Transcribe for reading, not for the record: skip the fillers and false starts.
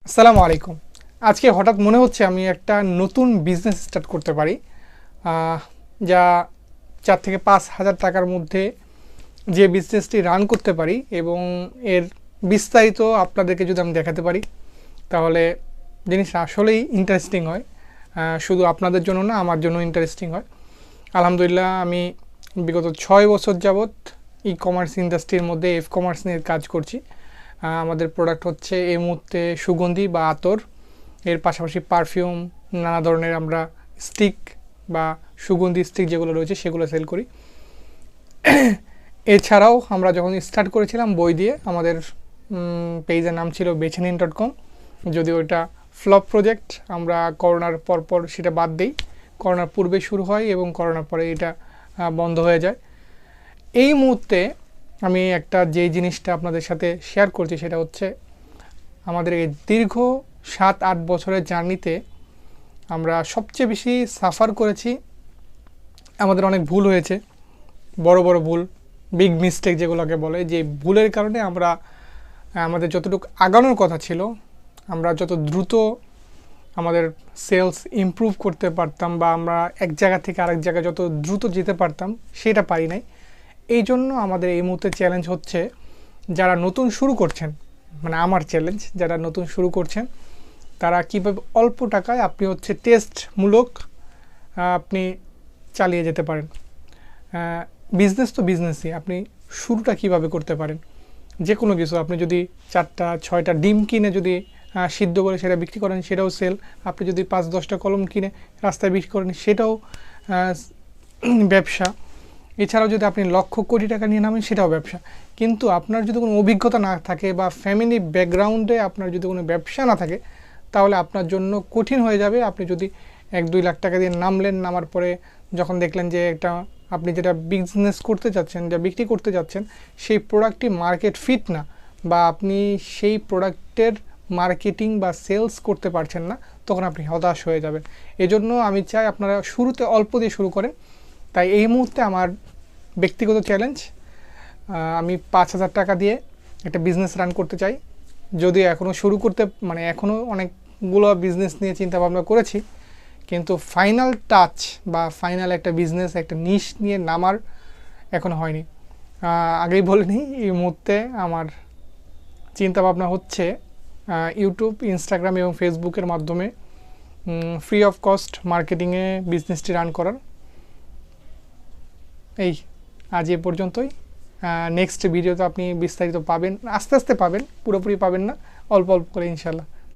আসসালামু আলাইকুম। আজকে হঠাৎ মনে হচ্ছে আমি একটা নতুন বিজনেস স্টার্ট করতে পারি, যা 4 থেকে 5 হাজার টাকার মধ্যে যে বিজনেসটি রান করতে পারি এবং এর বিস্তারিত আপনাদেরকে যদি আমি দেখাতে পারি তাহলে জিনিসটা আসলেই ইন্টারেস্টিং হয়। শুধু আপনাদের জন্য না, আমার জন্য ইন্টারেস্টিং হয়। আলহামদুলিল্লাহ, আমি বিগত 6 বছর যাবৎ ই কমার্স ইন্ডাস্ট্রির মধ্যে কমার্স নিয়ে কাজ করছি। আমাদের প্রোডাক্ট হচ্ছে এই মুহূর্তে সুগন্ধি বা আতর, এর পাশাপাশি পারফিউম, নানা ধরনের আমরা স্টিক বা সুগন্ধি স্টিক যেগুলো রয়েছে সেগুলো সেল করি। এছাড়াও আমরা যখন স্টার্ট করেছিলাম বই দিয়ে, আমাদের পেজের নাম ছিল বেছেনিন.com। যদিও এটা ফ্লপ প্রজেক্ট, আমরা করোনার পরপর সেটা বাদ দিই। করোনার পূর্বে শুরু হয় এবং করোনার পরে এটা বন্ধ হয়ে যায়। এই মুহূর্তে আমি যেই জিনিসটা আপনাদের সাথে শেয়ার করছি সেটা হচ্ছে আমাদের এই দীর্ঘ 7-8 বছরের জার্নিতে আমরা সবচেয়ে বেশি সাফার করেছি। আমাদের অনেক ভুল হয়েছে, বড় বড় ভুল, বিগ মিস্টেক যেগুলোকে বলে। যে ভুলের কারণে আমরা আমাদের যতটুকু আগানোর কথা ছিল, আমরা যত দ্রুত আমাদের সেলস ইমপ্রুভ করতে পারতাম বা আমরা এক জায়গা থেকে আরেক জায়গায় যত দ্রুত যেতে পারতাম সেটা পারি নাই। এই জন্য আমাদের এই মুহূর্তে চ্যালেঞ্জ হচ্ছে যারা নতুন শুরু করছেন, মানে আমার চ্যালেঞ্জ যারা নতুন শুরু করছেন তারা কীভাবে অল্প টাকায় আপনি টেস্টমূলক আপনি চালিয়ে যেতে পারেন। বিজনেস তো বিজনেসই, আপনি শুরুটা কিভাবে করতে পারেন। যে কোনো কিছু, আপনি যদি 4টা-6টা ডিম কিনে যদি সিদ্ধ করে সেটা বিক্রি করেন সেটাও সেল। আপনি যদি 5-10টা কলম কিনে রাস্তায় বিক্রি করেন সেটাও ব্যবসা। এছাড়াও যদি আপনি লক্ষ কোটি টাকা নিয়ে নামেন সেটাও ব্যবসা। কিন্তু আপনার যদি কোনো অভিজ্ঞতা না থাকে বা ফ্যামিলি ব্যাকগ্রাউন্ডে আপনার যদি কোনো ব্যবসা না থাকে তাহলে আপনার জন্য কঠিন হয়ে যাবে। আপনি যদি 1-2 লাখ টাকা দিয়ে নামলেন, নামার পরে যখন দেখলেন যে আপনি যেটা বিজনেস করতে চাচ্ছেন, যা বিক্রি করতে যাচ্ছেন, সেই প্রোডাক্টটি মার্কেট ফিট না বা আপনি সেই প্রোডাক্টের মার্কেটিং বা সেলস করতে পারছেন না, তখন আপনি হতাশ হয়ে যাবেন। এজন্য আমি চাই আপনারা শুরুতে অল্প দিয়ে শুরু করেন। তাই এই মুহূর্তে আমার ব্যক্তিগত চ্যালেঞ্জ, আমি 5,000 টাকা দিয়ে একটা বিজনেস রান করতে চাই। যদিও এখনও শুরু করতে এখনও অনেকগুলো বিজনেস নিয়ে চিন্তা ভাবনা করেছি, কিন্তু ফাইনাল টাচ বা ফাইনাল একটা বিজনেস, একটা নিশ নিয়ে নামার এখনও হয়নি। আগেই বলে নিই, এই মুহূর্তে আমার চিন্তা ভাবনা হচ্ছে ইউটিউব, ইনস্টাগ্রাম এবং ফেসবুকের মাধ্যমে ফ্রি অফ কস্ট মার্কেটিংয়ে বিজনেসটি রান করার। আজ এ পর্যন্তই। নেক্সট ভিডিওতে আপনি বিস্তারিত পাবেন, আস্তে আস্তে পাবেন, পুরোপুরি পাবেন না, অল্প অল্প করে ইনশাল্লাহ।